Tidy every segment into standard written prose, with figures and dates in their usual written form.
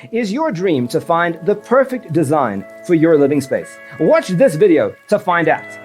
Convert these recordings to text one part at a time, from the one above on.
Is your dream to find the perfect design for your living space? Watch this video to find out.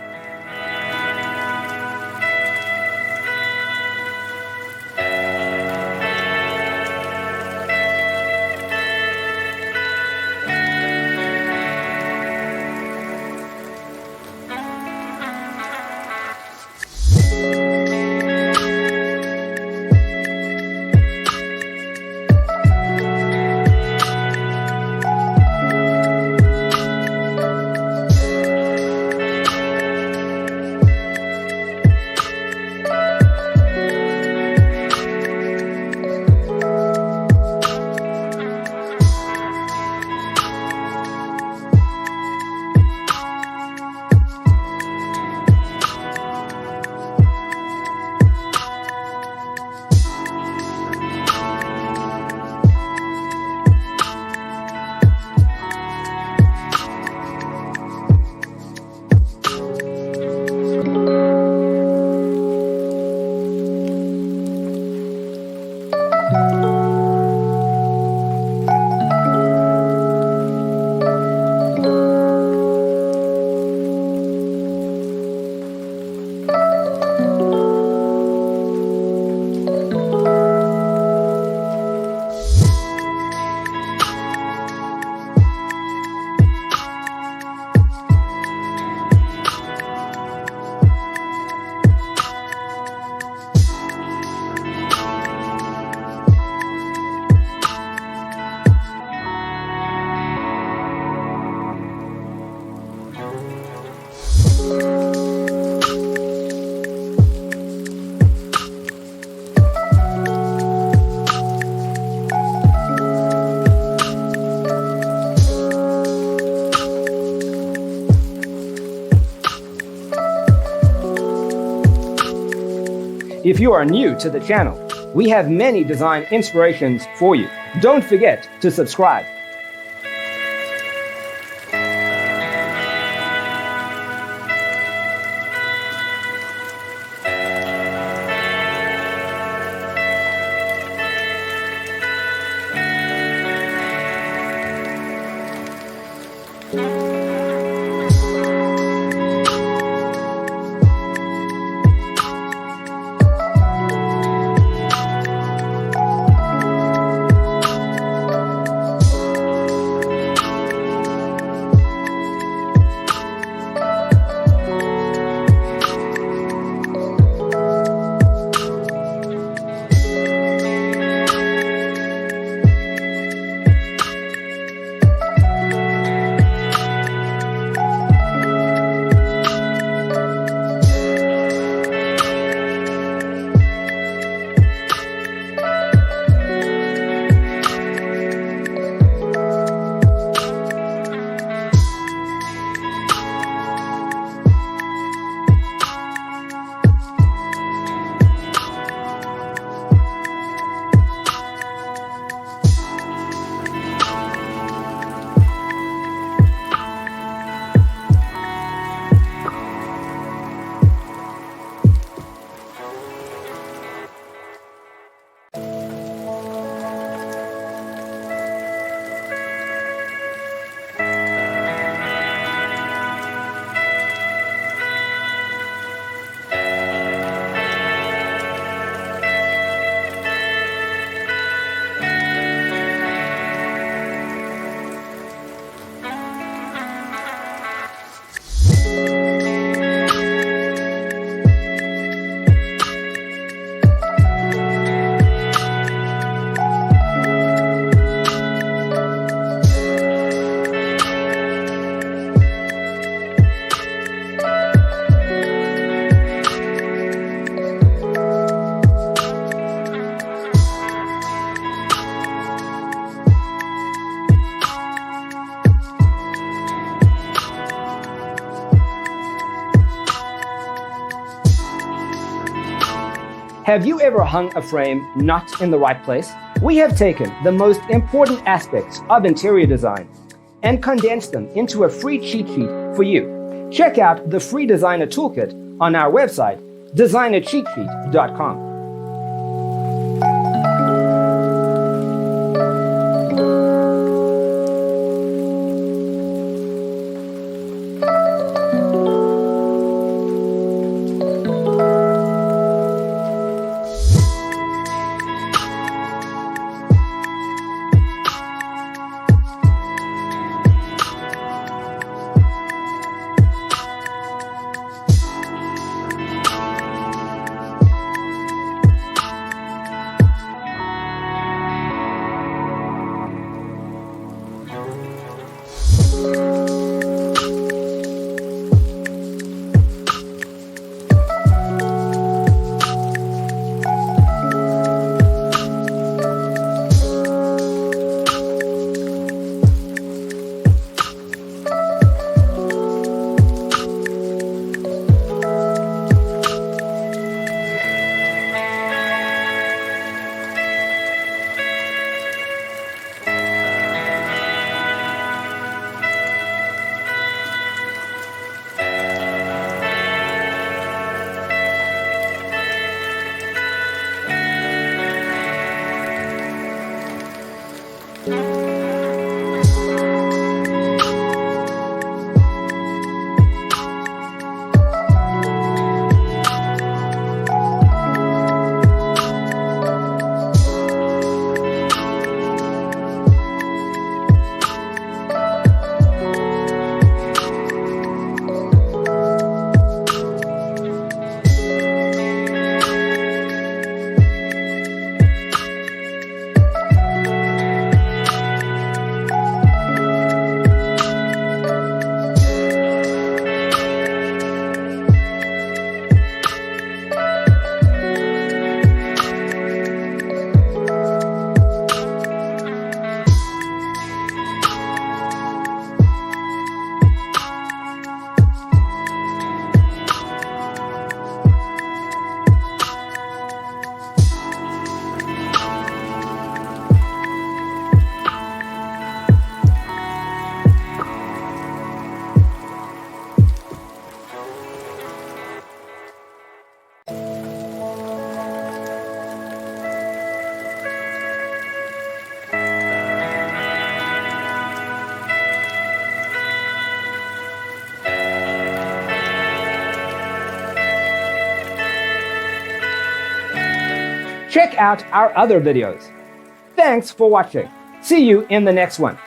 If you are new to the channel, we have many design inspirations for you. Don't forget to subscribe. Have you ever hung a frame not in the right place? We have taken the most important aspects of interior design and condensed them into a free cheat sheet for you. Check out the free designer toolkit on our website, designercheatsheet.com. Check out our other videos. Thanks for watching. See you in the next one.